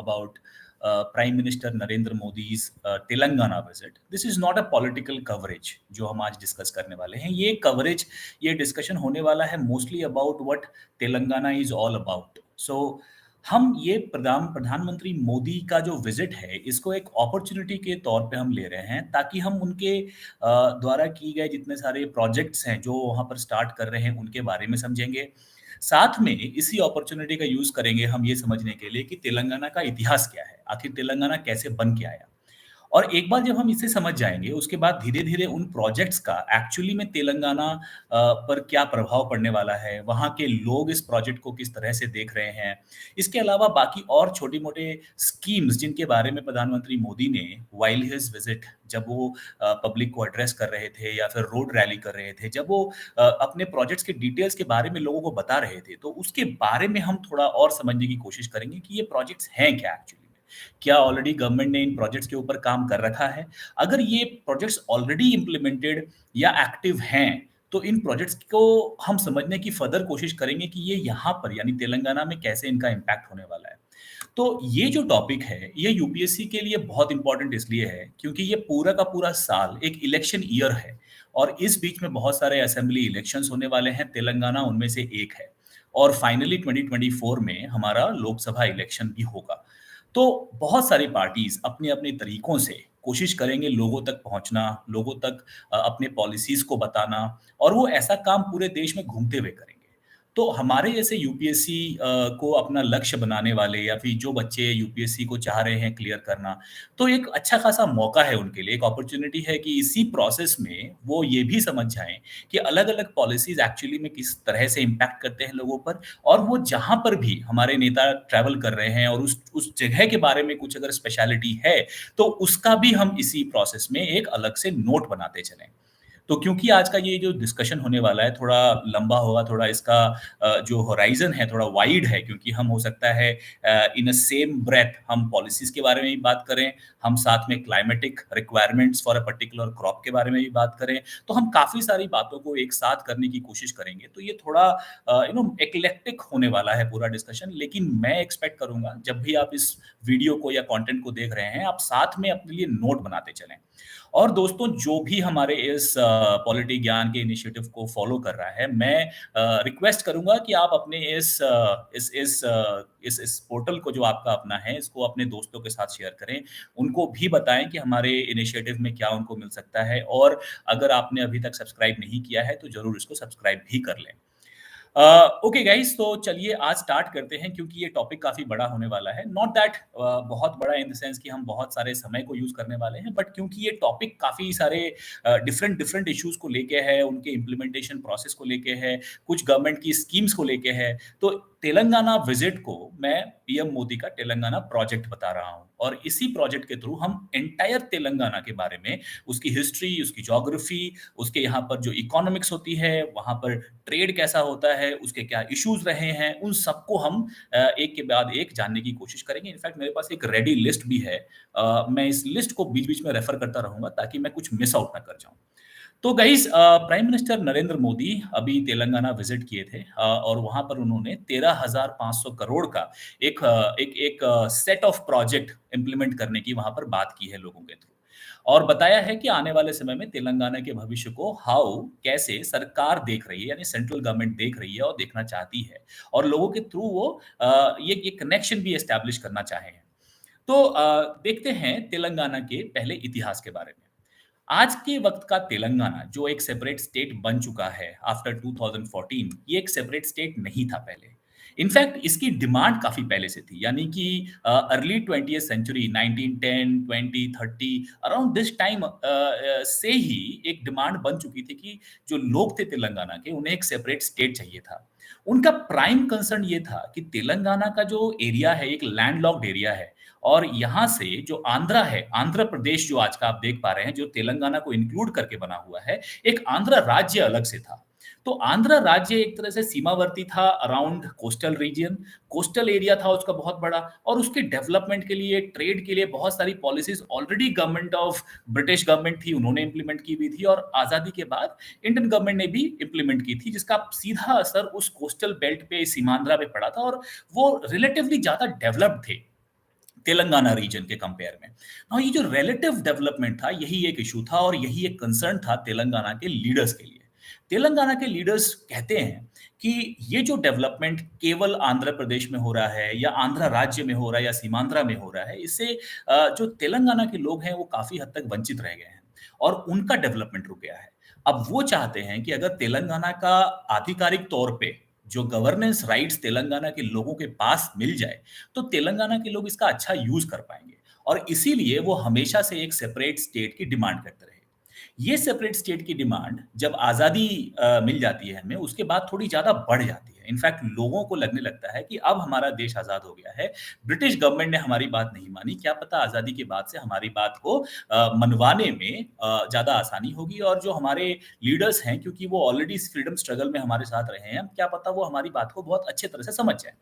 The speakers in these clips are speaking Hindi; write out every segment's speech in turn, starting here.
about Prime Minister Narendra Modi's Telangana visit. This is not a political coverage जो हम आज डिस्कस करने वाले हैं. ये डिस्कशन होने वाला है mostly about what Telangana is all about. So हम ये प्रधानमंत्री मोदी का जो विजिट है इसको एक अपॉर्चुनिटी के तौर पे हम ले रहे हैं ताकि हम उनके द्वारा की गए जितने सारे प्रोजेक्ट्स हैं जो वहाँ पर स्टार्ट कर रहे हैं उनके बारे में समझेंगे. साथ में इसी अपॉर्चुनिटी का यूज करेंगे हम ये समझने के लिए कि तेलंगाना का इतिहास क्या है, आखिर तेलंगाना कैसे बन के आया. और एक बार जब हम इसे समझ जाएंगे उसके बाद धीरे-धीरे उन प्रोजेक्ट्स का एक्चुअली में तेलंगाना पर क्या प्रभाव पड़ने वाला है, वहाँ के लोग इस प्रोजेक्ट को किस तरह से देख रहे हैं. इसके अलावा बाकी और छोटी-मोटे स्कीम्स जिनके बारे में प्रधानमंत्री मोदी ने व्हाइल हिज विजिट जब वो पब्लिक को एड्रेस कर रहे थे या फिर रोड रैली कर रहे थे, जब वो अपने प्रोजेक्ट्स के डिटेल्स के बारे में लोगों को बता रहे थे, तो उसके बारे में हम थोड़ा और समझने की कोशिश करेंगे कि ये प्रोजेक्ट्स हैं क्या एक्चुअली. क्या ऑलरेडी गवर्नमेंट ने इन प्रोजेक्ट्स के ऊपर काम कर रखा है? अगर ये प्रोजेक्ट्स ऑलरेडी इम्प्लीमेंटेड या एक्टिव हैं, तो इन प्रोजेक्ट्स को हम समझने की फर्दर कोशिश करेंगे कि ये यहाँ पर यानी तेलंगाना में कैसे इनका इम्पैक्ट होने वाला है. तो ये जो टॉपिक है, ये यूपीएससी के लिए बहुत इंपॉर्टेंट इसलिए है क्योंकि ये पूरा का पूरा साल एक इलेक्शन ईयर है और इस बीच में बहुत सारे असेंबली इलेक्शंस होने वाले हैं, तेलंगाना उनमें से एक है. और फाइनली 2024 में हमारा लोकसभा इलेक्शन भी होगा. तो बहुत सारी पार्टीज अपने-अपने तरीकों से कोशिश करेंगे लोगों तक पहुँचना, लोगों तक अपने पॉलिसीज़ को बताना और वो ऐसा काम पूरे देश में घूमते हुए करेंगे. तो हमारे जैसे यूपीएससी को अपना लक्ष्य बनाने वाले या फिर जो बच्चे यूपीएससी को चाह रहे हैं क्लियर करना, तो एक अच्छा खासा मौका है उनके लिए, एक अपॉर्च्युनिटी है कि इसी प्रोसेस में वो ये भी समझ जाएँ कि अलग-अलग पॉलिसीज़ एक्चुअली में किस तरह से इम्पैक्ट करते हैं लोगों पर और वो जहाँ पर भी हमारे नेता ट्रैवल कर रहे हैं और उस जगह के बारे में कुछ अगर स्पेशलिटी है, तो उसका भी हम इसी प्रोसेस में एक अलग से नोट बनाते चलें. तो क्योंकि आज का ये जो डिस्कशन होने वाला है थोड़ा लंबा होगा, थोड़ा इसका जो होराइज़न है थोड़ा वाइड है क्योंकि हम हो सकता है इन अ सेम ब्रेथ हम पॉलिसीज़ के बारे में भी बात करें, हम साथ में climatic requirements for a particular crop के बारे में भी बात करें. तो हम काफ़ी सारी बातों को एक साथ करने की कोशिश करेंगे. तो ये थोड़ा एक्लेक्टिक होने वाला है पूरा डिस्कशन, लेकिन मैं एक्सपेक्ट करूँगा जब भी आप इस वीडियो को या कंटेंट को देख रहे हैं, आप साथ में अपने लिए नोट बनाते चलें. और दोस्तों जो भी हमारे इस पॉलिटी ज्ञान के इनिशिएटिव को फॉलो कर रहा है, मैं रिक्वेस्ट करूँगा कि आप अपने इस पोर्टल को जो आपका अपना है, इसको अपने दोस्तों के साथ शेयर करें। उनको भी बताएँ कि हमारे इनिशिएटिव में क्या उनको मिल सकता है और अगर आपने अभी तक सब्सक्राइब नहीं किया है, तो ज़रूर इसको सब्सक्राइब भी कर लें। ओके गाइस, तो चलिए आज स्टार्ट करते हैं क्योंकि ये टॉपिक काफ़ी बड़ा होने वाला है. नॉट दैट बहुत बड़ा इन द सेंस कि हम बहुत सारे समय को यूज़ करने वाले हैं, बट क्योंकि ये टॉपिक काफ़ी सारे डिफरेंट डिफरेंट इश्यूज़ को लेके है, उनके इम्प्लीमेंटेशन प्रोसेस को लेके है, कुछ गवर्नमेंट की स्कीम्स को लेके है. तो तेलंगाना विजिट को मैं पीएम मोदी का तेलंगाना प्रोजेक्ट बता रहा हूँ और इसी प्रोजेक्ट के थ्रू हम एंटायर तेलंगाना के बारे में, उसकी हिस्ट्री, उसकी ज्योग्राफी, उसके यहाँ पर जो इकोनॉमिक्स होती है, वहाँ पर ट्रेड कैसा होता है, उसके क्या इश्यूज रहे हैं, उन सबको हम एक के बाद एक जानने की कोशिश करेंगे. इनफैक्ट मेरे पास एक रेडी लिस्ट भी है. मैं इस लिस्ट को बीच-बीच में रेफर करता रहूँगा ताकि मैं कुछ मिस आउट ना कर जाऊँ. तो guys, prime minister Narendra Modi अभी तेलंगाना विजिट किए थे और वहाँ पर उन्होंने 13,500 करोड़ का एक सेट ऑफ प्रोजेक्ट इम्प्लीमेंट करने की वहाँ पर बात की है लोगों के थ्रू और बताया है कि आने वाले समय में तेलंगाना के भविष्य को कैसे सरकार देख रही है यानी सेंट्रल गवर्नमेंट देख रही है और देखना चाहती है और लोगों के थ्रू वो ये कनेक्शन भी एस्टैब्लिश करना चाहे हैं. तो देखते हैं तेलंगाना के पहले इतिहास के बारे में. आज के वक्त का तेलंगाना जो एक सेपरेट स्टेट बन चुका है आफ्टर 2014, ये एक सेपरेट स्टेट नहीं था पहले. इनफैक्ट इसकी डिमांड काफ़ी पहले से थी यानी कि early 20th century 1910, 20, 30 around this time से ही एक डिमांड बन चुकी थी कि जो लोग थे तेलंगाना के उन्हें एक सेपरेट स्टेट चाहिए था. उनका प्राइम कंसर्न ये था कि तेलंगाना का जो एरिया है एक लैंडलॉक्ड एरिया है और यहाँ से जो आंध्रा है, आंध्र प्रदेश जो आज का आप देख पा रहे हैं, जो तेलंगाना को इंक्लूड करके बना हुआ है, एक आंध्र राज्य अलग से था. तो आंध्र राज्य एक तरह से सीमावर्ती था around coastal region, coastal area था उसका बहुत बड़ा और उसके डेवलपमेंट के लिए, ट्रेड के लिए बहुत सारी policies already government of British government थी, उन्होंने इंप्लीमेंट की हुई थी और आज़ादी के बाद इंडियन गवर्नमेंट ने भी इंप्लीमेंट की थी, जिसका सीधा असर उस कोस्टल बेल्ट पे, सीमांध्रा पे पड़ा था और वो रिलेटिवली ज़्यादा डेवलप्ड थे. तेलंगाना रीजन के कंपेयर में। हाँ, ये जो रिलेटिव डेवलपमेंट था, यही एक इशू था और यही एक कंसर्न था तेलंगाना के लीडर्स के लिए। तेलंगाना के लीडर्स कहते हैं कि ये जो डेवलपमेंट केवल आंध्र प्रदेश में हो रहा है या आंध्र राज्य में हो रहा है या सीमांध्रा में हो रहा है, इससे जो तेलंगाना के लोग हैं वो काफ़ी हद तक वंचित रह गए हैं और उनका डेवलपमेंट रुक गया है। अब वो चाहते हैं कि अगर तेलंगाना का आधिकारिक तौर पे जो गवर्नेंस राइट्स तेलंगाना के लोगों के पास मिल जाए, तो तेलंगाना के लोग इसका अच्छा यूज़ कर पाएँगे और इसीलिए वो हमेशा से एक सेपरेट स्टेट की डिमांड करते रहे। ये सेपरेट स्टेट की डिमांड जब आज़ादी मिल जाती है हमें, उसके बाद थोड़ी ज़्यादा बढ़ जाती है। इनफैक्ट लोगों को लगने लगता है कि अब हमारा देश आज़ाद हो गया है, ब्रिटिश गवर्नमेंट ने हमारी बात नहीं मानी, क्या पता आज़ादी के बाद से हमारी बात को मनवाने में ज़्यादा आसानी होगी और जो हमारे लीडर्स हैं, क्योंकि वो ऑलरेडी इस फ्रीडम स्ट्रगल में हमारे साथ रहे हैं, क्या पता वो हमारी बात को बहुत अच्छे तरह से समझ जाएँ।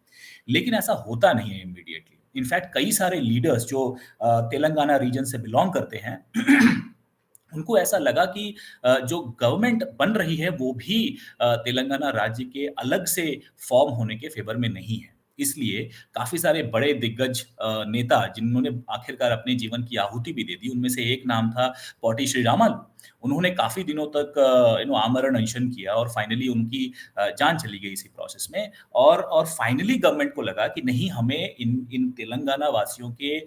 लेकिन ऐसा होता नहीं है इमीडिएटली। इनफैक्ट कई सारे लीडर्स जो तेलंगाना रीजन से बिलॉन्ग करते हैं उनको ऐसा लगा कि जो गवर्नमेंट बन रही है वो भी तेलंगाना राज्य के अलग से फॉर्म होने के फेवर में नहीं है। इसलिए काफ़ी सारे बड़े दिग्गज नेता जिन्होंने आखिरकार अपने जीवन की आहुति भी दे दी, उनमें से एक नाम था पोटी श्रीरामलू। उन्होंने काफ़ी दिनों तक आमरण अनशन किया और फाइनली उनकी जान चली गई इसी प्रोसेस में और फाइनली गवर्नमेंट को लगा कि नहीं हमें इन इन तेलंगाना वासियों के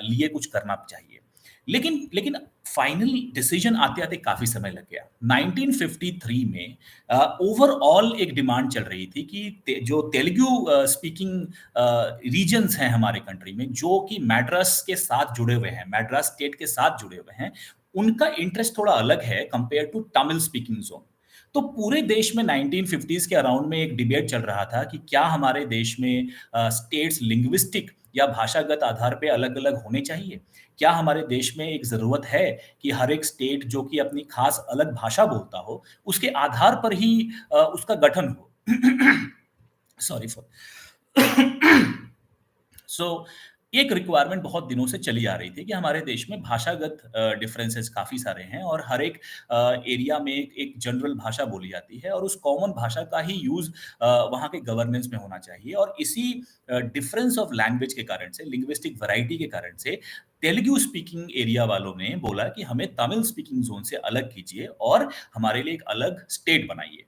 लिए कुछ करना चाहिए। लेकिन लेकिन फाइनल डिसीजन आते-आते काफ़ी समय लग गया। 1953 में ओवरऑल एक डिमांड चल रही थी कि जो तेलुगु स्पीकिंग रीजन्स हैं हमारे कंट्री में, जो कि मैड्रास के साथ जुड़े हुए हैं, मैड्रास स्टेट के साथ जुड़े हुए हैं, उनका इंटरेस्ट थोड़ा अलग है compare to Tamil speaking zone. तो पूरे देश में 1950s के अराउंड में एक डिबेट चल रहा था कि क्या हमारे देश में स्टेट्स लिंग्विस्टिक या भाषागत आधार पे अलग-अलग होने चाहिए? क्या हमारे देश में एक ज़रूरत है कि हर एक स्टेट जो कि अपनी ख़ास अलग भाषा बोलता हो, उसके आधार पर ही उसका गठन हो? सॉरी फॉर सो एक रिक्वायरमेंट बहुत दिनों से चली आ रही थी कि हमारे देश में भाषागत डिफरेंसेस काफ़ी सारे हैं और हर एक एरिया में एक जनरल भाषा बोली जाती है और उस कॉमन भाषा का ही यूज़ वहाँ के गवर्नेंस में होना चाहिए और इसी डिफरेंस ऑफ लैंग्वेज के कारण से, लिंग्विस्टिक वैरायटी के कारण से तेलुगु स्पीकिंग एरिया वालों ने बोला कि हमें तमिल स्पीकिंग ज़ोन से अलग कीजिए और हमारे लिए एक अलग स्टेट बनाइए।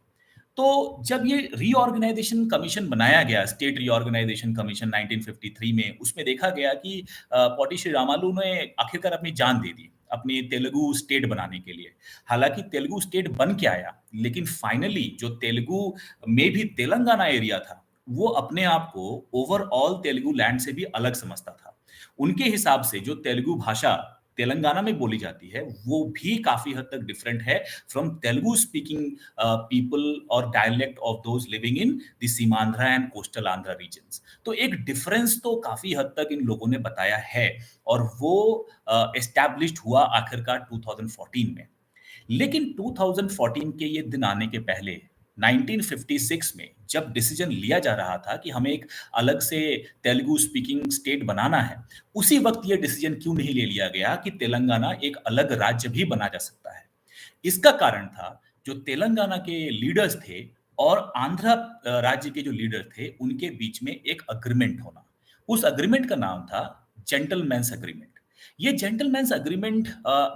तो जब ये रीऑर्गेनाइजेशन कमीशन बनाया गया, स्टेट रीऑर्गेनाइजेशन कमीशन 1953 में, उसमें देखा गया कि पोटी श्रीरामालू ने आखिरकार अपनी जान दे दी, अपनी तेलुगु स्टेट बनाने के लिए। हालाँकि तेलुगु स्टेट बन के आया, लेकिन फाइनली जो तेलुगु में भी तेलंगाना एरिया था, वो अपने आप को ओवरऑल तेलुगु लैंड से भी अलग समझता था। उनके हिसाब से जो तेलुगु भाषा तेलंगाना में बोली जाती है, वो भी काफ़ी हद तक डिफरेंट है फ्रॉम तेलुगु स्पीकिंग पीपल और dialect of those living in the Seemandhra and coastal Andhra regions. तो एक डिफरेंस तो काफ़ी हद तक इन लोगों ने बताया है और वो एस्टैब्लिश्ड हुआ आखिरकार 2014 में। लेकिन 2014 के ये दिन आने के पहले 1956 में जब डिसीजन लिया जा रहा था कि हमें एक अलग से तेलुगु स्पीकिंग स्टेट बनाना है, उसी वक्त ये डिसीजन क्यों नहीं ले लिया गया कि तेलंगाना एक अलग राज्य भी बना जा सकता है। इसका कारण था जो तेलंगाना के लीडर्स थे और आंध्र राज्य के जो लीडर थे, उनके बीच में एक एग्रीमेंट होना। उस एग्रीमेंट का नाम था जेंटलमैन्स एग्रीमेंट। ये जेंटलमैन्स एग्रीमेंट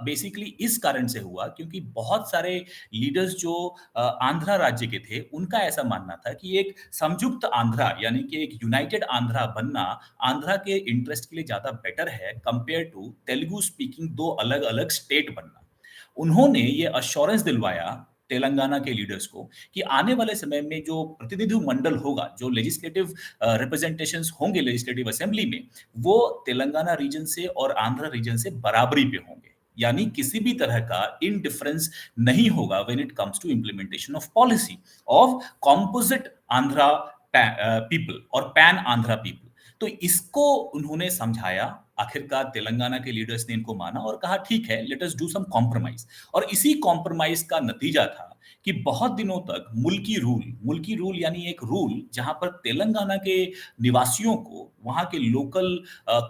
बेसिकली इस कारण से हुआ क्योंकि बहुत सारे लीडर्स जो आंध्र राज्य के थे, उनका ऐसा मानना था कि एक संयुक्त आंध्रा यानी कि एक यूनाइटेड आंध्रा बनना आंध्रा के इंटरेस्ट के लिए ज़्यादा बेटर है कंपेयर टू तेलुगु स्पीकिंग 2 अलग-अलग स्टेट बनना। उन्होंने ये एश्योरेंस दिलवाया तेलंगाना के लीडर्स को कि आने वाले समय में जो प्रतिनिधि मंडल होगा, जो लेजिस्लेटिव रिप्रेजेंटेशंस होंगे लेजिस्लेटिव असेंबली में, वो तेलंगाना रीजन से और आंध्र रीजन से बराबरी पे होंगे। यानी किसी भी तरह का इंडिफरेंस नहीं होगा when it comes to implementation of policy of composite Andhra people और पैन आंध्रा पीपल। तो इसको उन्होंने समझाया, आखिरकार तेलंगाना के लीडर्स ने इनको माना और कहा ठीक है, let us do some compromise. और इसी कॉम्प्रोमाइज का नतीजा था कि बहुत दिनों तक मुल्की रूल यानी एक रूल जहां पर तेलंगाना के निवासियों को वहां के लोकल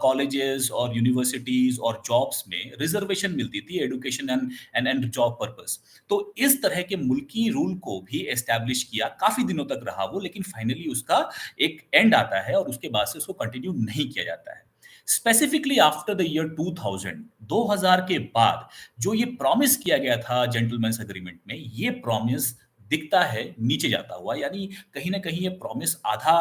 कॉलेजेस और यूनिवर्सिटीज और जॉब्स में रिजर्वेशन मिलती थी एजुकेशन एंड जॉब पर्पस। तो इस तरह के मुल्की रूल को भी एस्टैब्लिश किया, काफी दिनों तक रहा वो, लेकिन फाइनली उसका एक एंड आता है और उसके बाद से उसको कंटिन्यू नहीं किया जाता है। स्पेसिफिकली आफ्टर द ईयर 2000 के बाद जो ये प्रॉमिस किया गया था जेंटलमैन्स एग्रीमेंट में, ये प्रॉमिस दिखता है नीचे जाता हुआ, यानी कहीं न कहीं ये प्रॉमिस आधा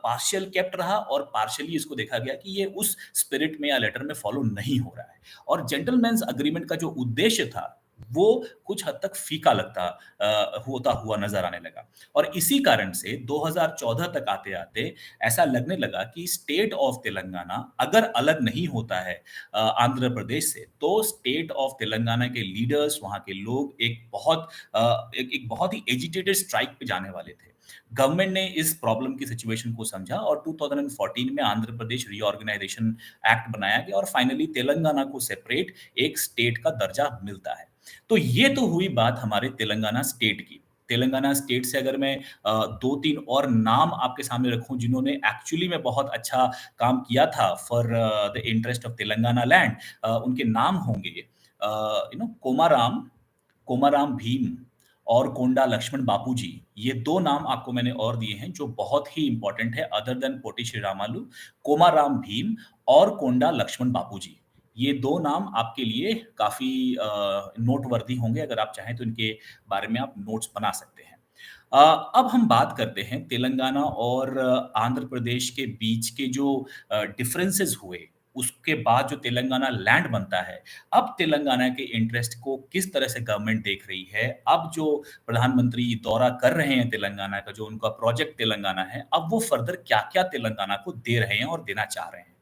पार्शियल केप्ट रहा और पार्शियली इसको देखा गया कि ये उस स्पिरिट में या लेटर में फॉलो नहीं हो रहा है। और जेंटलमैन्स एग्रीमेंट का जो उद्देश्य था, वो कुछ हद तक फीका लगता होता हुआ नज़र आने लगा। और इसी कारण से 2014 तक आते-आते ऐसा लगने लगा कि स्टेट ऑफ तेलंगाना अगर अलग नहीं होता है आंध्र प्रदेश से, तो स्टेट ऑफ तेलंगाना के लीडर्स, वहाँ के लोग एक बहुत ही एजिटेटेड स्ट्राइक पे जाने वाले थे। गवर्नमेंट ने इस प्रॉब्लम की सिचुएशन को समझा और 2014 में आंध्र प्रदेश रीऑर्गेनाइजेशन एक्ट बनाया गया और फाइनली तेलंगाना को सेपरेट एक स्टेट का दर्जा मिलता है। तो ये तो हुई बात हमारे तेलंगाना स्टेट की। तेलंगाना स्टेट से अगर मैं 2-3 और नाम आपके सामने रखूँ जिन्होंने एक्चुअली में बहुत अच्छा काम किया था for the interest of Telangana land, उनके नाम होंगे कोमाराम, कोमाराम भीम और कोंडा लक्ष्मण बापूजी। ये 2 नाम आपको मैंने और दिए हैं जो बहुत ही इम्पोर्टेंट है अदर देन पोटी श्रीरामालू, कोमाराम भीम और कोंडा लक्ष्मण बापूजी। ये 2 नाम आपके लिए काफ़ी नोटवर्दी होंगे, अगर आप चाहें तो इनके बारे में आप नोट्स बना सकते हैं। अब हम बात करते हैं तेलंगाना और आंध्र प्रदेश के बीच के जो डिफरेंसेस हुए, उसके बाद जो तेलंगाना लैंड बनता है, अब तेलंगाना के इंटरेस्ट को किस तरह से गवर्नमेंट देख रही है, अब जो प्रधानमंत्री दौरा कर रहे हैं तेलंगाना का, जो उनका प्रोजेक्ट तेलंगाना है, अब वो फर्दर क्या-क्या तेलंगाना को दे रहे हैं और देना चाह रहे हैं।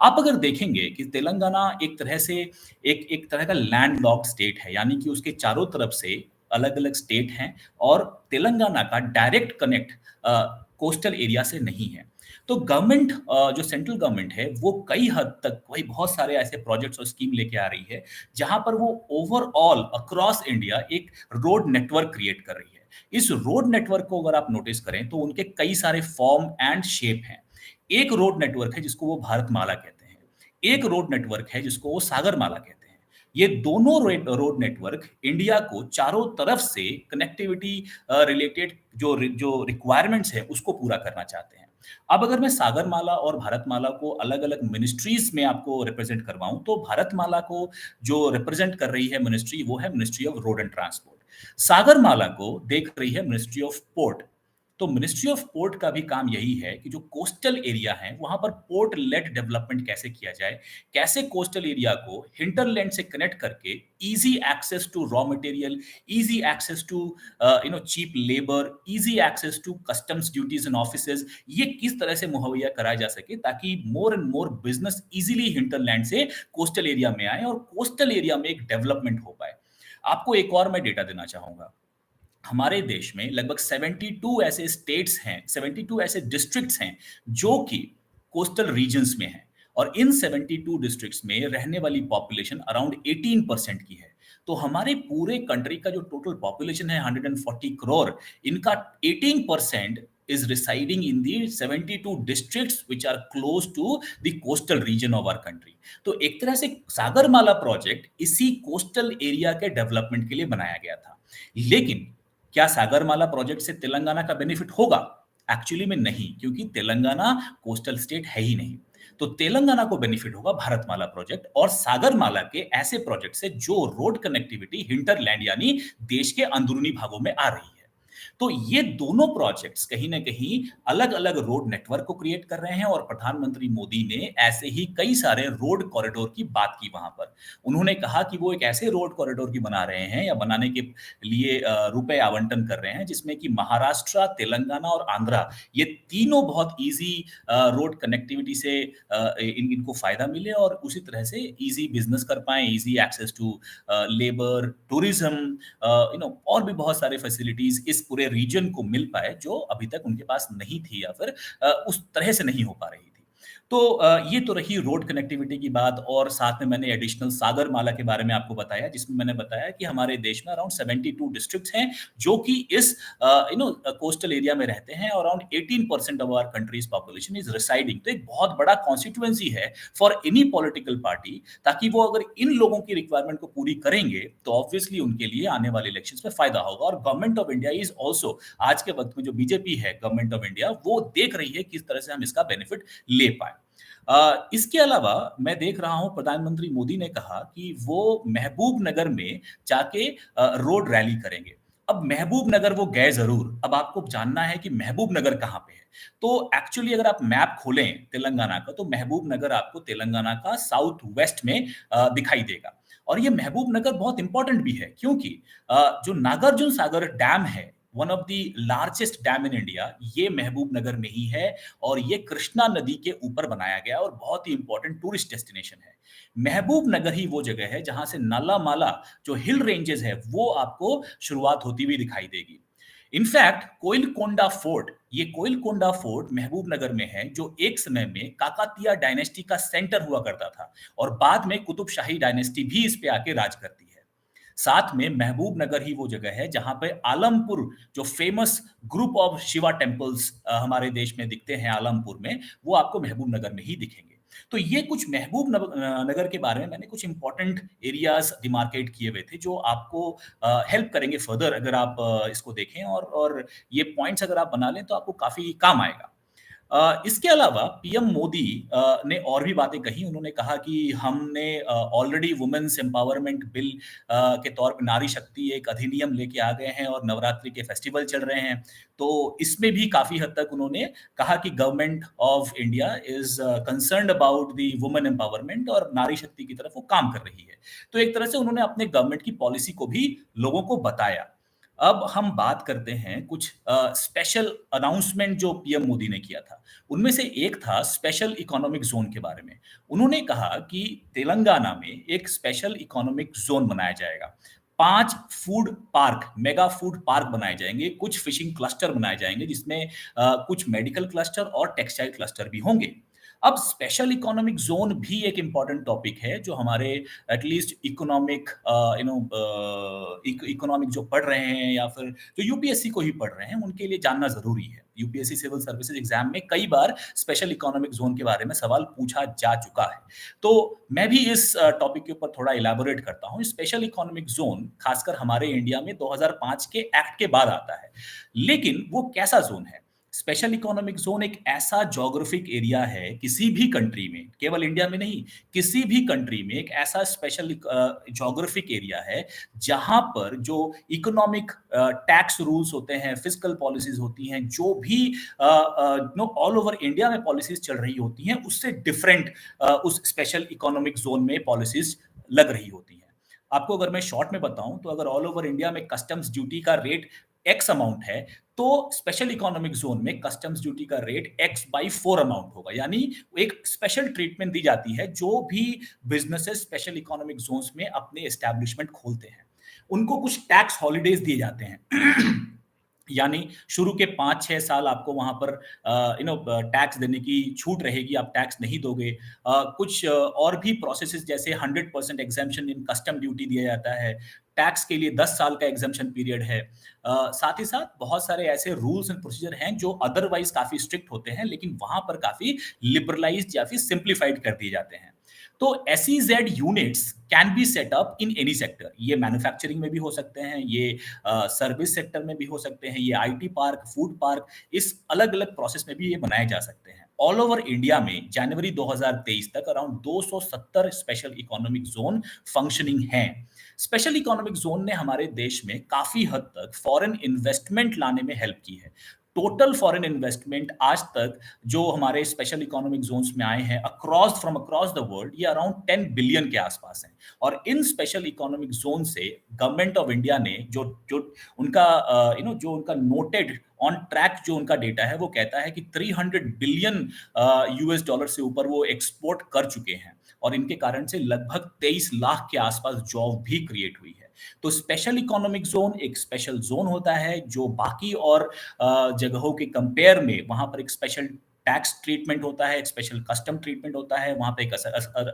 आप अगर देखेंगे कि तेलंगाना एक तरह से एक एक तरह का लैंडलॉक्ड स्टेट है, यानी कि उसके चारों तरफ से अलग-अलग स्टेट हैं और तेलंगाना का डायरेक्ट कनेक्ट कोस्टल एरिया से नहीं है। तो गवर्नमेंट जो सेंट्रल गवर्नमेंट है, वो कई हद तक वही बहुत सारे ऐसे प्रोजेक्ट्स और स्कीम लेके आ रही है, जहाँ पर वो ओवरऑल अक्रॉस इंडिया एक रोड नेटवर्क क्रिएट कर रही है। इस रोड नेटवर्क को अगर आप नोटिस करें, तो उनके कई सारे फॉर्म एंड शेप हैं। एक रोड नेटवर्क है जिसको वो भारतमाला कहते हैं। एक रोड नेटवर्क है जिसको वो सागरमाला कहते हैं। ये दोनों रोड नेटवर्क इंडिया को चारों तरफ से कनेक्टिविटी रिलेटेड जो रिक्वायरमेंट्स है उसको पूरा करना चाहते हैं। अब अगर मैं सागरमाला और भारतमाला को अलग-अलग मिनिस्ट्रीज़ में आपको रिप्रेज़ेंट करवाऊँ, तो भारतमाला को जो रिप्रेज़ेंट कर रही है मिनिस्ट्री, वो है ministry of road and transport. Sagarmala को देख रही है मिनिस्ट्री ऑफ पोर्ट। तो मिनिस्ट्री ऑफ पोर्ट का भी काम यही है कि जो कोस्टल एरिया है, वहाँ पर पोर्ट लेड डेवलपमेंट कैसे किया जाए, कैसे कोस्टल एरिया को हिंटरलैंड से कनेक्ट करके easy access to raw material, easy access to cheap labour, easy access to customs duties and offices, ये किस तरह से मुहैया कराया जा सके ताकि more and more business easily hinterland से कोस्टल एरिया में आए और कोस्टल एरिया में एक डेवलपमेंट हो पाए। आपको एक और मैं डेटा देना चाहूँगा। हमारे देश में लगभग 72 ऐसे स्टेट्स हैं, 72 ऐसे डिस्ट्रिक्ट्स हैं, जो कि कोस्टल रीजन्स में हैं और इन 72 डिस्ट्रिक्ट्स में रहने वाली पॉपुलेशन अराउंड 18% की है। तो हमारे पूरे कंट्री का जो टोटल पॉपुलेशन है 140 करोड़, इनका 18% is residing in the 72 districts which are close to the coastal region of our country. तो एक तरह से सागरमाला प्रोजेक्ट इसी कोस्टल एरिया के डेवलपमेंट के लिए बनाया गया था। लेकिन क्या सागरमाला प्रोजेक्ट से तेलंगाना का बेनिफिट होगा? एक्चुअली में नहीं, क्योंकि तेलंगाना कोस्टल स्टेट है ही नहीं। तो तेलंगाना को बेनिफिट होगा भारतमाला प्रोजेक्ट और सागरमाला के ऐसे प्रोजेक्ट से जो रोड कनेक्टिविटी हिंटरलैंड यानी देश के अंदरूनी भागों में आ रही है। तो ये दोनों प्रोजेक्ट्स कहीं न कहीं अलग-अलग रोड नेटवर्क को क्रिएट कर रहे हैं और प्रधानमंत्री मोदी ने ऐसे ही कई सारे रोड कॉरिडोर की बात की वहाँ पर। उन्होंने कहा कि वो एक ऐसे रोड कॉरिडोर की बना रहे हैं या बनाने के लिए रुपए आवंटन कर रहे हैं जिसमें कि महाराष्ट्र, तेलंगाना और आंध्रा ये तीनों बहुत ईज़ी रोड कनेक्टिविटी से इनको फ़ायदा मिले और उसी तरह से ईज़ी बिज़नेस कर पाएँ, easy access to labour, tourism, और भी बहुत सारे फैसिलिटीज़ इस पूरे रीजन को मिल पाए जो अभी तक उनके पास नहीं थी या फिर उस तरह से नहीं हो पा रही थी। तो ये तो रही रोड कनेक्टिविटी की बात और साथ में मैंने एडिशनल सागरमाला के बारे में आपको बताया जिसमें मैंने बताया कि हमारे देश में अराउंड 72 डिस्ट्रिक्ट्स हैं जो कि इस कोस्टल एरिया में रहते हैं। Around 18% of our country's population is residing. तो एक बहुत बड़ा कॉन्स्टिट्यूएंसी है फॉर एनी पॉलिटिकल पार्टी, ताकि वो अगर इन लोगों की रिक्वायरमेंट को पूरी करेंगे तो ऑब्वियसली उनके लिए आने वाले इलेक्शंस में फायदा होगा। और government of India is also, आज के वक्त में जो बीजेपी है गवर्नमेंट ऑफ इंडिया, वो देख रही है किस तरह से हम इसका बेनिफिट ले पाए। इसके अलावा मैं देख रहा हूँ प्रधानमंत्री मोदी ने कहा कि वो महबूब नगर में जाके रोड रैली करेंगे। अब महबूब नगर वो गए ज़रूर, अब आपको जानना है कि महबूब नगर कहाँ पे है। तो एक्चुअली अगर आप मैप खोलें तेलंगाना का, तो महबूब नगर आपको तेलंगाना का साउथ वेस्ट में दिखाई देगा। और ये महबूब नगर बहुत इंपॉर्टेंट भी है क्योंकि जो नागार्जुन सागर डैम है, one of the largest dam in India, ये महबूब नगर में ही है और ये कृष्णा नदी के ऊपर बनाया गया और बहुत ही इंपॉर्टेंट टूरिस्ट डेस्टिनेशन है। महबूब नगर ही वो जगह है जहां से नालामाला जो हिल रेंजेस है वो आपको शुरुआत होती हुई दिखाई देगी। इनफैक्ट कोइलकोंडा फोर्ट, ये कोइलकोंडा फोर्ट महबूब नगर में है जो एक समय में काकातिया डायनेस्टी का सेंटर हुआ करता था और बाद में कुतुब शाही डायनेस्टी भी इस पे आके राज करती है। साथ में महबूब नगर ही वो जगह है जहां पे आलमपुर जो famous group of Shiva temples हमारे देश में दिखते हैं आलमपुर में, वो आपको महबूब नगर में ही दिखेंगे। तो ये कुछ महबूब नगर के बारे में मैंने कुछ इंपॉर्टेंट एरियाज डिमार्केट किए हुए थे जो आपको हेल्प करेंगे फर्दर अगर आप इसको देखें और ये पॉइंट्स अगर आप बना लें तो आपको काफी काम आएगा। इसके अलावा पीएम मोदी ने और भी बातें कही। उन्होंने कहा कि हमने ऑलरेडी वुमेन्स एम्पावरमेंट बिल के तौर पे नारी शक्ति एक अधिनियम लेके आ गए हैं और नवरात्रि के फेस्टिवल चल रहे हैं। तो इसमें भी काफ़ी हद तक उन्होंने कहा कि government of India is concerned about the women empowerment और नारी शक्ति की तरफ वो काम कर रही है। तो एक तरह से उन्होंने अपने गवर्नमेंट की पॉलिसी को भी लोगों को बताया। अब हम बात करते हैं कुछ स्पेशल अनाउंसमेंट जो पीएम मोदी ने किया था। उनमें से एक था स्पेशल इकोनॉमिक ज़ोन के बारे में। उन्होंने कहा कि तेलंगाना में एक स्पेशल इकोनॉमिक ज़ोन बनाया जाएगा। 5 food park, mega food park बनाए जाएँगे, कुछ फिशिंग क्लस्टर बनाए जाएँगे जिसमें कुछ मेडिकल क्लस्टर और टेक्सटाइल क्लस्टर भी होंगे। अब स्पेशल इकोनॉमिक ज़ोन भी एक इम्पोर्टेंट टॉपिक है जो हमारे एटलीस्ट इकोनॉमिक इकोनॉमिक जो पढ़ रहे हैं या फिर जो यूपीएससी को ही पढ़ रहे हैं उनके लिए जानना ज़रूरी है। यूपीएससी सिविल सर्विसेज एग्जाम में कई बार स्पेशल इकोनॉमिक ज़ोन के बारे में सवाल पूछा जा चुका है। तो मैं भी इस टॉपिक के ऊपर थोड़ा इलैबोरेट करता हूँ। स्पेशल इकोनॉमिक ज़ोन खासकर हमारे इंडिया में 2005 के एक्ट के बाद आता है। लेकिन वो कैसा ज़ोन है? स्पेशल इकोनॉमिक ज़ोन एक ऐसा ज्योग्राफिक एरिया है किसी भी कंट्री में, केवल इंडिया में नहीं, किसी भी कंट्री में एक ऐसा स्पेशल ज्योग्राफिक एरिया है, जहाँ पर जो इकोनॉमिक टैक्स रूल्स होते हैं, फिस्कल पॉलिसीज़ होती हैं, जो भी ऑल ओवर इंडिया में पॉलिसीज़ चल रही होती हैं, उससे डिफरेंट उस स्पेशल इकोनॉमिक ज़ोन में पॉलिसीज़ लग रही होती हैं। आपको अगर मैं शॉर्ट में बताऊँ, तो अगर ऑल ओवर इंडिया में कस्टम्स ड्यूटी का रेट एक्स अमाउंट है, तो स्पेशल इकोनॉमिक ज़ोन में कस्टम्स ड्यूटी का रेट एक्स बाई 4 अमाउंट होगा। यानी एक स्पेशल ट्रीटमेंट दी जाती है, जो भी बिज़नेसेस स्पेशल इकोनॉमिक ज़ोन्स में अपने एस्टैब्लिशमेंट खोलते हैं। उनको कुछ टैक्स हॉलिडेज़ दिए जाते हैं। यानी शुरू के 5-6 साल आपको वहाँ पर टैक्स देने की छूट रहेगी, आप टैक्स नहीं दोगे। कुछ और भी प्रोसेसेस जैसे 100% एग्ज़म्पशन इन कस्टम ड्यूटी दिया जाता है। टैक्स के लिए 10 साल का एग्ज़म्पशन पीरियड है। साथ ही साथ बहुत सारे ऐसे रूल्स एंड प्रोसीजर हैं जो अदरवाइज़ काफ़ी स्ट्रिक्ट होते हैं, लेकिन वहाँ पर काफ़ी लिबरलाइज़्ड या फिर सिम्प्लिफाइड कर दिए जाते हैं। तो SEZ units can be set up in any sector. ये मैन्युफैक्चरिंग में भी हो सकते हैं, ये सर्विस सेक्टर में भी हो सकते हैं, ये आईटी पार्क, फूड पार्क, इस अलग-अलग प्रोसेस में भी ये बनाए जा सकते हैं। ऑल ओवर इंडिया में जनवरी 2023 तक around 270 special economic zone functioning हैं। स्पेशल इकोनॉमिक ज़ोन ने हमारे देश में काफ़ी हद तक फॉरेन इन्वेस्टमेंट लाने में हेल्प की है। टोटल फॉरेन इन्वेस्टमेंट आज तक जो हमारे स्पेशल इकोनॉमिक ज़ोन्स में आए हैं फ्रॉम अक्रॉस द वर्ल्ड, ये अराउंड 10 बिलियन के आसपास हैं। और इन स्पेशल इकोनॉमिक ज़ोन से गवर्नमेंट ऑफ इंडिया ने जो जो उनका जो उनका नोटेड ऑन ट्रैक जो उनका डेटा है वो कहता है कि 300 बिलियन यूएस डॉलर से ऊपर वो एक्सपोर्ट कर चुके हैं और इनके कारण से लगभग 23 लाख के आसपास जॉब भी क्रिएट हुई है। तो स्पेशल इकोनॉमिक जोन एक स्पेशल जोन होता है जो बाकी और जगहों के कंपेयर में वहां पर एक स्पेशल टैक्स ट्रीटमेंट होता है, एक स्पेशल कस्टम ट्रीटमेंट होता है, वहाँ पे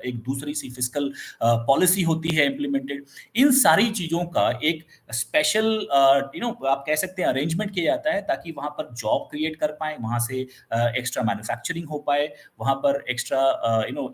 एक दूसरी सी फिस्कल पॉलिसी होती है इम्प्लीमेंटेड। इन सारी चीज़ों का एक स्पेशल आप कह सकते हैं अरेंजमेंट किया जाता है ताकि वहाँ पर जॉब क्रिएट कर पाएँ, वहाँ से एक्स्ट्रा मैन्युफैक्चरिंग हो पाए, वहाँ पर एक्स्ट्रा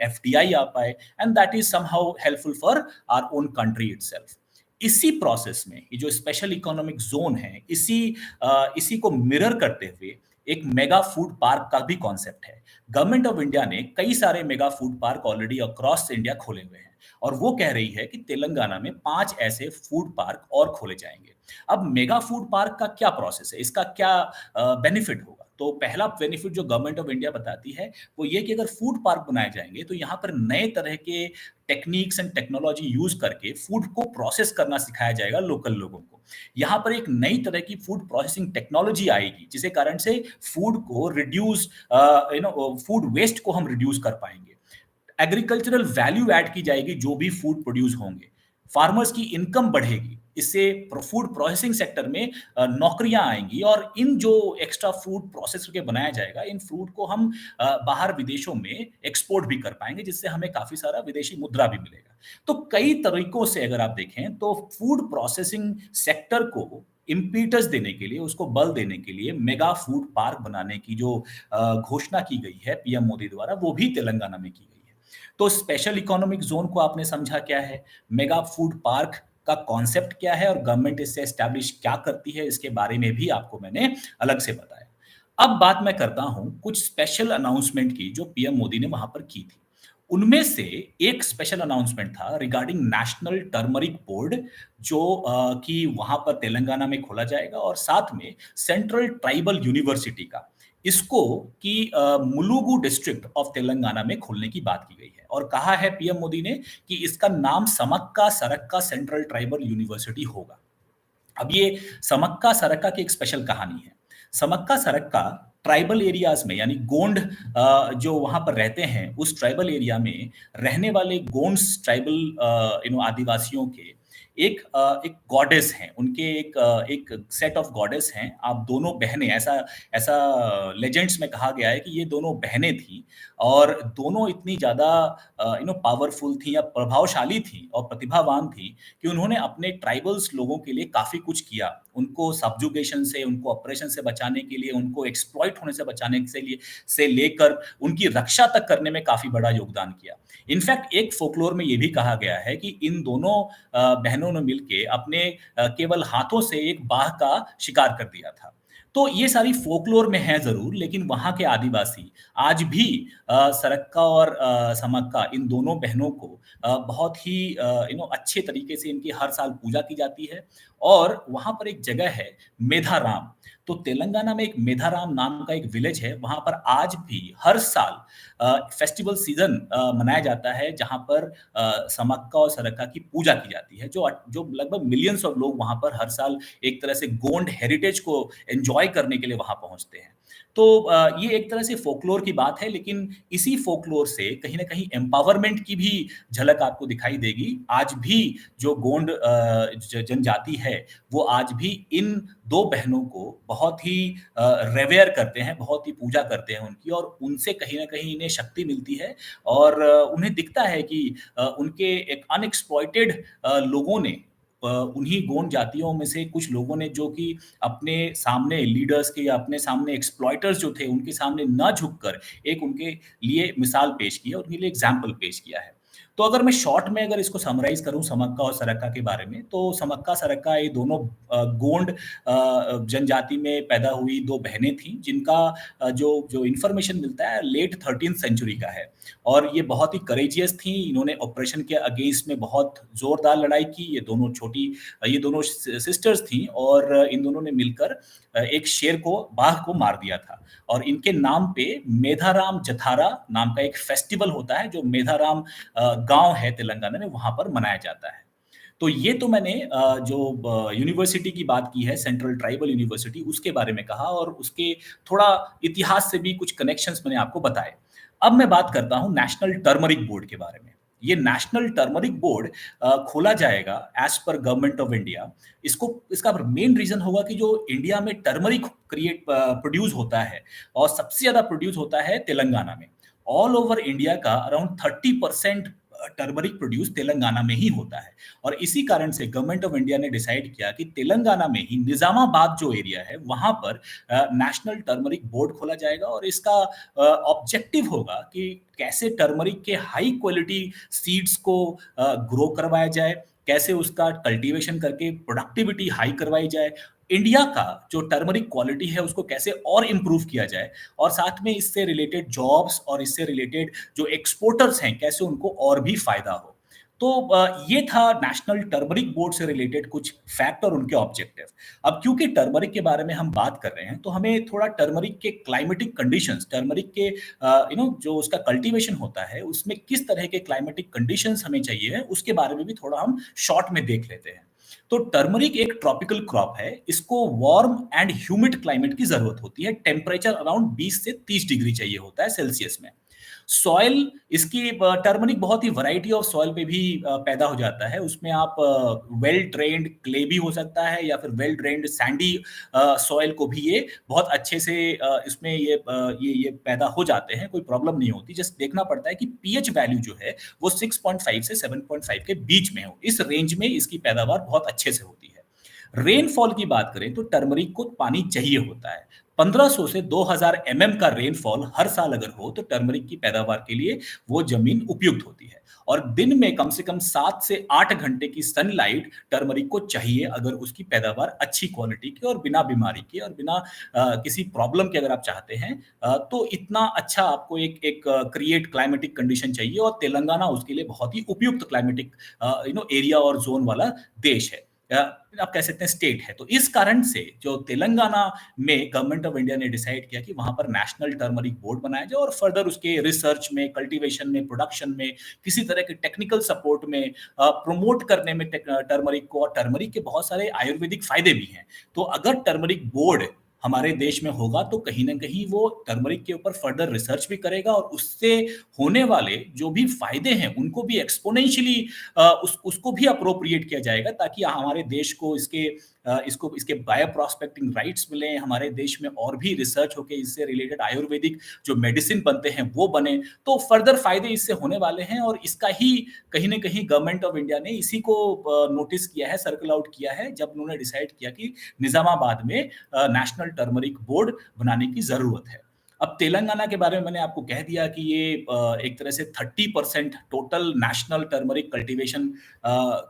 एफडीआई आ पाए and that is somehow helpful for our own country itself. इसी प्रोसेस में ये जो स्पेशल इकोनॉमिक ज़ोन है, इसी को मिरर करते हुए एक मेगा फूड पार्क का भी कॉन्सेप्ट है। गवर्नमेंट ऑफ इंडिया ने कई सारे mega food park already across India खोले हुए हैं और वो कह रही है कि तेलंगाना में 5 ऐसे फूड पार्क और खोले जाएँगे। अब मेगा फूड पार्क का क्या प्रोसेस है? इसका क्या बेनिफिट होगा? तो पहला बेनिफिट जो गवर्नमेंट ऑफ इंडिया बताती है, वो ये कि अगर फूड पार्क बनाए जाएँगे, तो यहाँ पर नए तरह के टेक्नीक्स एंड टेक्नोलॉजी यूज़ करके फूड को प्रोसेस करना सिखाया जाएगा लोकल लोगों को। यहाँ पर एक नई तरह की फूड प्रोसेसिंग टेक्नोलॉजी आएगी, जिसके कारण से फूड को रिड्यूस फूड वेस्ट को हम रिड्यूस कर पाएँगे। एग्रीकल्चरल वैल्यू ऐड की जाएगी जो भी फूड प्रोड्यूस होंगे। फार्मर्स की इनकम बढ़ेगी। इससे फूड प्रोसेसिंग सेक्टर में नौकरियां आएंगी और इन जो एक्स्ट्रा फूड प्रोसेस करके बनाया जाएगा इन फूड को हम बाहर विदेशों में एक्सपोर्ट भी कर पाएंगे जिससे हमें काफ़ी सारा विदेशी मुद्रा भी मिलेगा। तो कई तरीकों से अगर आप देखें तो फूड प्रोसेसिंग सेक्टर को इम्पीटस देने के लिए उसको बल देने के लिए मेगा फूड पार्क बनाने की जो घोषणा की गई है पीएम मोदी द्वारा वो भी तेलंगाना में की गई है। तो स्पेशल इकोनॉमिक जोन को आपने समझा क्या है, मेगा फूड पार्क का कॉन्सेप्ट क्या है और गवर्नमेंट इससे एस्टैब्लिश क्या करती है, इसके बारे में भी आपको मैंने अलग से बताया। अब बात मैं करता हूँ कुछ स्पेशल अनाउंसमेंट की जो पीएम मोदी ने वहाँ पर की थी। उनमें से एक स्पेशल अनाउंसमेंट था रिगार्डिंग नेशनल टर्मरिक बोर्ड जो कि वहाँ पर तेलंगाना में खोला जाएगा और साथ में सेंट्रल ट्राइबल यूनिवर्सिटी का इसको कि मुलुगु डिस्ट्रिक्ट ऑफ तेलंगाना में खोलने की बात की गई है और कहा है पीएम मोदी ने कि इसका नाम समक्का सरक्का सेंट्रल ट्राइबल यूनिवर्सिटी होगा। अब ये समक्का सरक्का की एक स्पेशल कहानी है। समक्का सरक्का ट्राइबल एरियाज में यानी गोंड जो वहाँ पर रहते हैं उस ट्राइबल एरिया में रहने वाले गोंड्स ट्राइबल आदिवासियों के एक गॉडेस हैं उनके एक सेट ऑफ गॉडेस हैं। आप दोनों बहनें ऐसा ऐसा लेजेंड्स में कहा गया है कि ये दोनों बहनें थी और दोनों इतनी ज़्यादा पावरफुल थी या प्रभावशाली थी और प्रतिभावान थी कि उन्होंने अपने ट्राइबल्स लोगों के लिए काफ़ी कुछ किया। उनको सब्जुगेशन से, उनको ऑपरेशन से बचाने के लिए, उनको एक्सप्लॉइट होने से बचाने से लेकर उनकी रक्षा तक करने में काफ़ी बड़ा योगदान किया। इनफैक्ट एक फ़ोकलोर में ये भी कहा गया है कि इन दोनों बहनों ने मिलके अपने केवल हाथों से एक बाघ का शिकार कर दिया था। तो ये सारी फ़ोकलोर में है ज़रूर, लेकिन वहाँ के आदिवासी आज भी सरक्का और समक्का इन दोनों बहनों को बहुत ही अच्छे तरीके से इनकी हर साल पूजा की जाती है और वहाँ पर एक जगह है मेधाराम। तो तेलंगाना में एक मेधाराम नाम का एक विलेज है, वहाँ पर आज भी हर साल फेस्टिवल सीज़न मनाया जाता है जहाँ पर समक्का और सरक्का की पूजा की जाती है, जो लगभग मिलियंस ऑफ लोग वहाँ पर हर साल एक तरह से गोंड हेरिटेज को एन्जॉय करने के लिए वहाँ पहुँचते हैं। तो ये एक तरह से फ़ोकलोर की बात है, लेकिन इसी फ़ोकलोर से कहीं न कहीं एम्पावरमेंट की भी झलक आपको दिखाई देगी। आज भी जो गोंड जनजाति है, वो आज भी इन 2 बहनों को बहुत ही रेवेयर करते हैं, बहुत ही पूजा करते हैं उनकी और उनसे कहीं न कहीं इन्हें शक्ति मिलती है और उन्हें दिखता है कि उनके एक अनएक्सप्लॉइटेड लोगों ने उन्हीं गोंड जातियों में से कुछ लोगों ने जो कि अपने सामने लीडर्स के या अपने सामने एक्सप्लॉइटर्स जो थे, उनके सामने ना झुककर एक उनके लिए मिसाल पेश की है और उनके लिए एग्ज़ाम्पल पेश किया है। तो अगर मैं शॉर्ट में अगर इसको समराइज़ करूँ समक्का और सरक्का के बारे में, तो समक्का, सरक्का ये दोनों गोंड जनजाति में पैदा हुई 2 बहनें थीं, जिनका जो जो इन्फॉर्मेशन मिलता है लेट 13th सेंचुरी का है और ये बहुत ही करेजियस थीं। इन्होंने ऑपरेशन के अगेंस्ट में बहुत ज़ोरदार लड़ाई की। ये दोनों सिस्टर्स थीं और इन दोनों ने मिलकर एक शेर को, बाघ को मार दिया था और इनके नाम पे मेधाराम जथारा नाम का एक फेस्टिवल होता है, जो मेधाराम गाँव है तेलंगाना में, वहाँ पर मनाया जाता है। तो ये तो मैंने जो यूनिवर्सिटी की बात की है, सेंट्रल ट्राइबल यूनिवर्सिटी, उसके बारे में कहा और उसके थोड़ा इतिहास से भी कुछ कनेक्शंस मैंने आपको बताए। अब मैं बात करता हूँ नेशनल टर्मरिक बोर्ड के बारे में। ये नेशनल टर्मरिक बोर्ड खोला जाएगा as per government of India. इसका मेन रीज़न होगा कि जो इंडिया में टर्मरिक प्रोड्यूस होता है और सबसे ज़्यादा प्रोड्यूस होता है तेलंगाना में। ऑल ओवर इंडिया का अराउंड 30% टर्मरिक प्रोड्यूस तेलंगाना में ही होता है और इसी कारण से गवर्नमेंट ऑफ इंडिया ने डिसाइड किया कि तेलंगाना में ही निजामाबाद जो एरिया है वहां पर नेशनल टर्मरिक बोर्ड खोला जाएगा और इसका ऑब्जेक्टिव होगा कि कैसे टर्मरिक के हाई क्वालिटी सीड्स को ग्रो करवाया जाए, कैसे उसका कल्टीवेशन करके प्रोडक्टिविटी हाई करवाई जाए, इंडिया का जो टर्मरिक क्वालिटी है उसको कैसे और इम्प्रूव किया जाए, और साथ में इससे रिलेटेड जॉब्स और इससे रिलेटेड जो एक्सपोर्टर्स हैं कैसे उनको और भी फायदा हो। तो ये था नेशनल टर्मरिक बोर्ड से रिलेटेड कुछ फैक्ट और उनके ऑब्जेक्टिव। अब क्योंकि टर्मरिक के बारे में हम बात कर रहे हैं तो हमें थोड़ा टर्मरिक के क्लाइमेटिक कंडीशंस, टर्मरिक के जो उसका कल्टीवेशन होता है उसमें किस तरह के क्लाइमेटिक कंडीशंस हमें चाहिए है उसके बारे में भी थोड़ा हम शॉर्ट में देख लेते हैं। तो टर्मरिक एक ट्रॉपिकल क्रॉप है, इसको वार्म एंड ह्यूमिड क्लाइमेट की जरूरत होती है, टेम्परेचर अराउंड 20 से 30 डिग्री चाहिए होता है सेल्सियस में। सॉइल इसकी टर्मरिक बहुत ही वैरायटी ऑफ सॉइल पे भी पैदा हो जाता है, उसमें आप वेल ट्रेन्ड क्ले भी हो सकता है या फिर वेल ट्रेन्ड सैंडी सॉइल को भी ये बहुत अच्छे से इसमें ये पैदा हो जाते हैं, कोई प्रॉब्लम नहीं होती। जस्ट देखना पड़ता है कि पीएच वैल्यू जो है वो 6.5 से 7.5 के बीच में हो, इस रेंज में इसकी पैदावार बहुत अच्छे से होती है। रेनफॉल की बात करें तो टर्मरिक को पानी चाहिए होता है, 1500 से 2000 एमएम का रेनफॉल हर साल अगर हो तो टर्मरिक की पैदावार के लिए वो जमीन उपयुक्त होती है। और दिन में कम से कम 7 से 8 घंटे की सनलाइट टर्मरिक को चाहिए अगर उसकी पैदावार अच्छी क्वालिटी की और बिना बीमारी के और बिना किसी प्रॉब्लम के अगर आप चाहते हैं, तो इतना अच्छा आपको एक एक क्रिएट क्लाइमेटिक कंडीशन चाहिए, और तेलंगाना उसके लिए बहुत ही उपयुक्त क्लाइमेटिक एरिया और जोन वाला देश है, आप कह सकते हैं स्टेट है। तो इस कारण से जो तेलंगाना में गवर्नमेंट ऑफ इंडिया ने डिसाइड किया कि वहां पर नेशनल टर्मरिक बोर्ड बनाया जाए और फर्दर उसके रिसर्च में, कल्टीवेशन में, प्रोडक्शन में, किसी तरह के टेक्निकल सपोर्ट में, प्रमोट करने में टर्मरिक को। और टर्मरिक के बहुत सारे आयुर्वेदिक फायदे भी हैं। तो अगर टर्मरिक बोर्ड हमारे देश में होगा तो कहीं ना कहीं वो टर्मरिक के ऊपर फर्दर रिसर्च भी करेगा और उससे होने वाले जो भी फायदे हैं उनको भी एक्सपोनेंशियली उसको भी अप्रोप्रिएट किया जाएगा, ताकि हमारे देश को इसके बायो प्रोस्पेक्टिंग राइट्स मिले, हमारे देश में और भी रिसर्च होके इससे रिलेटेड आयुर्वेदिक जो मेडिसिन बनते हैं वो बने, तो फर्दर फायदे इससे होने वाले हैं। और इसका ही कहीं ना कहीं गवर्नमेंट ऑफ इंडिया ने इसी को नोटिस किया है, सर्कल आउट किया है, जब उन्होंने डिसाइड किया कि निजामाबाद में नेशनल टर्मरिक बोर्ड बनाने की जरूरत है। अब तेलंगाना के बारे में मैंने आपको कह दिया कि ये एक तरह से 30% टोटल नेशनल टर्मरिक कल्टीवेशन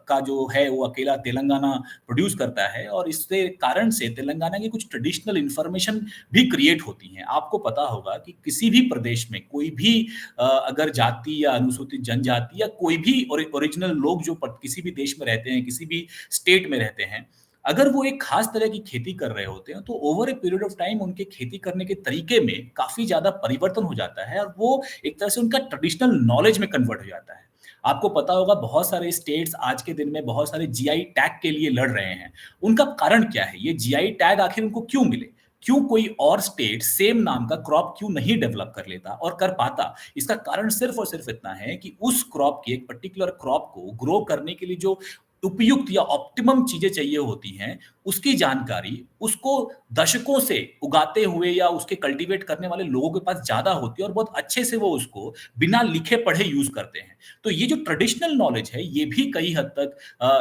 का जो है वो अकेला तेलंगाना प्रोड्यूस करता है, और इससे कारण से तेलंगाना की कुछ ट्रेडिशनल इंफॉर्मेशन भी क्रिएट होती हैं। आपको पता होगा कि किसी भी प्रदेश में कोई भी अगर जाति या अनुसूचित जनजाति या कोई भी ओरिजिनल लोग जो किसी भी देश में रहते हैं, किसी भी स्टेट में रहते हैं, अगर वो एक खास तरह की खेती कर रहे होते हैं तो over a period of time उनके खेती करने के तरीके में काफी ज्यादा परिवर्तन हो जाता है, और वो एक तरह से उनका ट्रेडिशनल नॉलेज में कन्वर्ट हो जाता है। आपको पता होगा बहुत सारे स्टेट्स आज के दिन में बहुत सारे जीआई टैग के लिए लड़ रहे हैं। उनका कारण क्या है? ये जीआई टैग आखिर उनको क्यों मिले? क्यों कोई और स्टेट सेम नाम का क्रॉप क्यों नहीं डेवलप कर लेता और कर पाता? इसका कारण सिर्फ और सिर्फ इतना है कि उस क्रॉप की, एक पर्टिकुलर क्रॉप को ग्रो करने के लिए जो उपयुक्त या ऑप्टिमम चीजें चाहिए होती हैं, उसकी जानकारी उसको दशकों से उगाते हुए या उसके कल्टीवेट करने वाले लोगों के पास ज्यादा होती है, और बहुत अच्छे से वो उसको बिना लिखे पढ़े यूज करते हैं। तो ये जो ट्रेडिशनल नॉलेज है ये भी कई हद तक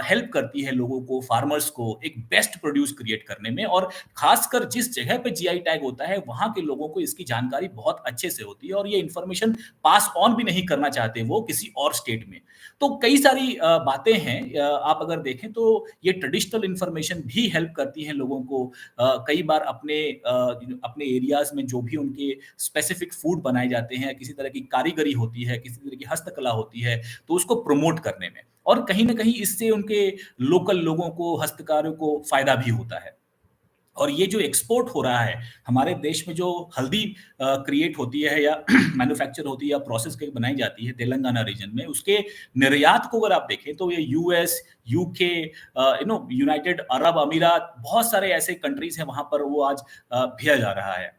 हेल्प करती है लोगों को, फार्मर्स को एक बेस्ट प्रोड्यूस क्रिएट करने में। और खासकर जिस जगह पे जीआई टैग होता है वहां के लोगों को इसकी जानकारी बहुत अच्छे से होती है, और ये इंफॉर्मेशन पास ऑन भी नहीं करना चाहते वो किसी और स्टेट में। तो कई सारी बातें हैं, आप अगर देखें तो ये ट्रेडिशनल इंफॉर्मेशन भी हेल्प करती है लोगों को। कई बार अपने एरियाज में जो भी उनके स्पेसिफिक फूड बनाए जाते हैं, किसी तरह की कारीगरी होती है, किसी तरह की हस्तकला होती है, तो उसको प्रमोट करने में, और कहीं ना कहीं इससे उनके लोकल लोगों को, हस्तकारों को फायदा भी होता है। और ये जो एक्सपोर्ट हो रहा है, हमारे देश में जो हल्दी क्रिएट होती है या मैन्युफैक्चर होती है या प्रोसेस करके बनाई जाती है तेलंगाना रीजन में, उसके निर्यात को अगर आप देखें तो ये यूएस, यूके, यूनाइटेड अरब अमीरात, बहुत सारे ऐसे कंट्रीज हैं वहां पर वो आज भेजा जा रहा है।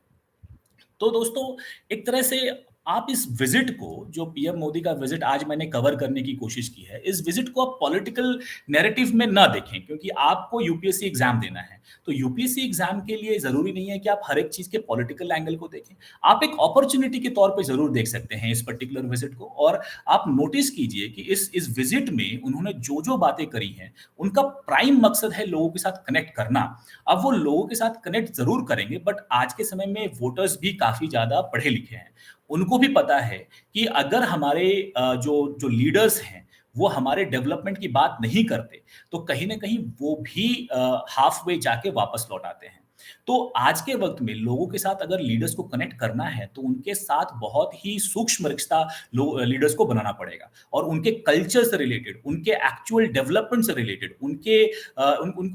तो दोस्तों, एक तरह से आप इस विजिट को, जो पीएम मोदी का विजिट आज मैंने कवर करने की कोशिश की है, इस विजिट को आप पॉलिटिकल नैरेटिव में ना देखें, क्योंकि आपको यूपीएससी एग्जाम देना है। तो यूपीएससी एग्जाम के लिए जरूरी नहीं है कि आप हर एक चीज के पॉलिटिकल एंगल को देखें। आप एक अपॉर्चुनिटी के तौर पे जरूर देख सकते हैं इस पर्टिकुलर विजिट को। और आप नोटिस कीजिए कि इस विजिट में उन्होंने जो जो बातें करी हैं, उनका प्राइम मकसद है लोगों के साथ कनेक्ट करना। अब वो लोगों के साथ कनेक्ट जरूर करेंगे, बट आज के समय में वोटर्स भी काफी ज्यादा पढ़े लिखे हैं। उनको भी पता है कि अगर हमारे जो जो लीडर्स हैं वो हमारे डेवलपमेंट की बात नहीं करते, तो कहीं न कहीं वो भी हाफ वे जाके वापस लौट आते हैं। तो आज के वक़्त में लोगों के साथ अगर लीडर्स को कनेक्ट करना है, तो उनके साथ बहुत ही सूक्ष्म रिश्ता लीडर्स को बनाना पड़ेगा और उनके कल्चर से रिलेटेड, उनके एक्चुअल डेवलपमेंट से रिलेटेड, उनके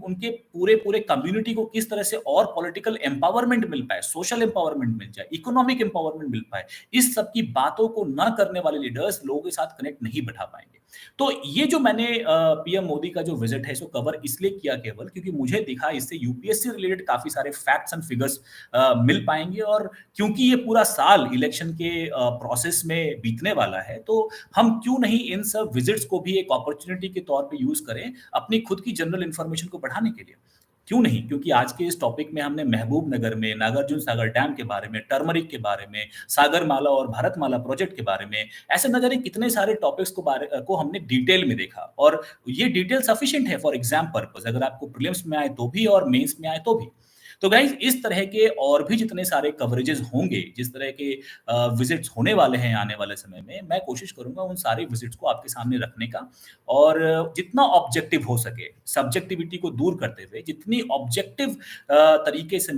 उनके पूरे कम्युनिटी को किस तरह से और पॉलिटिकल एम्पावरमेंट मिल पाए, सोशल एम्पावरमेंट मिल जाए, इकोनॉमिक एम्पावरमेंट मिल पाए, इस सब की बातों को ना करने वाले लीडर्स लोगों के साथ कनेक्ट नहीं बैठा पाएँगे। तो ये जो मैंने पीएम मोदी का जो विज़िट है, इसको कवर इसलिए किया केवल क्योंकि मुझे दिखा इससे यूपीएससी रिलेटेड काफ़ी सारे फैक्ट्स एंड फिगर्स मिल पाएँगे और क्योंकि ये पूरा साल इलेक्शन के प्रोसेस में बीतने वाला है, तो हम क्यों नहीं इन सब विज़िट्स को भी एक अपॉर्च्युनिटी के तौर पे यूज़ करें, अपनी खुद की जनरल इन्फॉर्मेशन को बढ़ाने के लिए। क्यों नहीं? क्योंकि आज के इस टॉपिक में हमने महबूब नगर में, नागार्जुन सागर डैम के बारे में, टर्मरिक के बारे में, सागरमाला और भारतमाला प्रोजेक्ट के बारे में, ऐसे न जाने कितने सारे टॉपिक्स को हमने डिटेल में देखा और ये डिटेल सफिशिएंट है फॉर एग्ज़ाम पर्पज़ अगर आपको प्रीलिम्स में आए तो भी और मेंस में आए तो भी। तो गाइज़ इस तरह के और भी जितने सारे कवरेजेज़ होंगे, जिस तरह के विज़िट्स होने वाले हैं आने वाले समय में, मैं कोशिश करूँगा उन सारे विज़िट्स को आपके सामने रखने का और जितना ऑब्जेक्टिव हो सके, सब्जेक्टिविटी को दूर करते हुए जितनी ऑब्जेक्टिव तरीके से